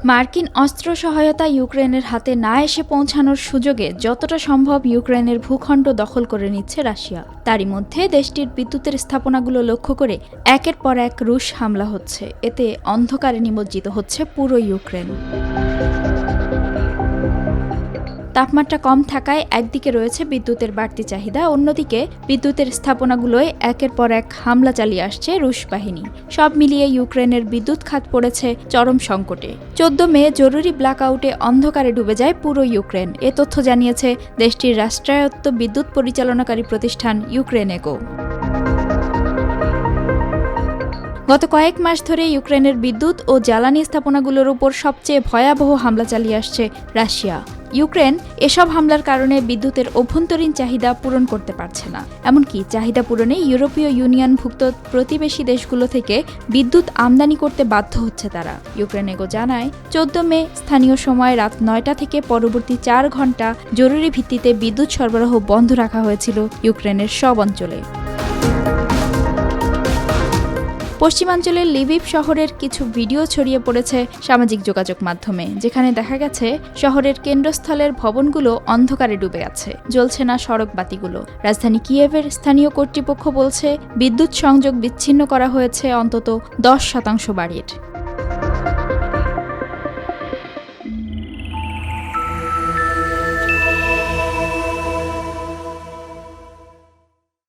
মার্কিন অস্ত্র সহায়তা ইউক্রেনের হাতে না এসে পৌঁছানোর সুযোগে যতটা সম্ভব ইউক্রেনের ভূখণ্ড দখল করে নিচ্ছে রাশিয়া। তারই মধ্যে দেশটির বিদ্যুতের স্থাপনাগুলো লক্ষ্য করে একের পর এক রুশ হামলা হচ্ছে। এতে অন্ধকারে নিমজ্জিত হচ্ছে পুরো ইউক্রেন। তাপমাত্রা কম থাকায় একদিকে রয়েছে বিদ্যুতের বাড়তি চাহিদা, অন্যদিকে বিদ্যুতের স্থাপনাগুলোয় একের পর এক হামলা চালিয়ে আসছে রুশ বাহিনী। সব মিলিয়ে ইউক্রেনের বিদ্যুৎ খাত পড়েছে চরম সংকটে। 14 মে জরুরি ব্ল্যাকআউটে অন্ধকারে ডুবে যায় পুরো ইউক্রেন। এ তথ্য জানিয়েছে দেশটির রাষ্ট্রায়ত্ত বিদ্যুৎ পরিচালনাকারী প্রতিষ্ঠান ইউক্রেনেগো। গত কয়েক মাস ধরে ইউক্রেনের বিদ্যুৎ ও জ্বালানি স্থাপনাগুলোর উপর সবচেয়ে ভয়াবহ হামলা চালিয়ে আসছে রাশিয়া। ইউক্রেন এসব হামলার কারণে বিদ্যুতের অভ্যন্তরীণ চাহিদা পূরণ করতে পারছে না। এমনকি চাহিদা পূরণে ইউরোপীয় ইউনিয়নভুক্ত প্রতিবেশী দেশগুলো থেকে বিদ্যুৎ আমদানি করতে বাধ্য হচ্ছে তারা। ইউক্রেনেগো জানায়, 14 মে স্থানীয় সময় রাত 9টা থেকে পরবর্তী 4 ঘণ্টা জরুরি ভিত্তিতে বিদ্যুৎ সরবরাহ বন্ধ রাখা হয়েছিল ইউক্রেনের সব অঞ্চলে। পশ্চিমাঞ্চলের লিভিভ শহরের কিছু ভিডিও ছড়িয়ে পড়েছে সামাজিক যোগাযোগ মাধ্যমে, যেখানে দেখা গেছে শহরের কেন্দ্রস্থলের ভবনগুলো অন্ধকারে ডুবে আছে, জ্বলছে না সড়ক বাতিগুলো। রাজধানী কিয়েভের স্থানীয় কর্তৃপক্ষ বলছে, বিদ্যুৎ সংযোগ বিচ্ছিন্ন করা হয়েছে অন্তত 10% বাড়ির।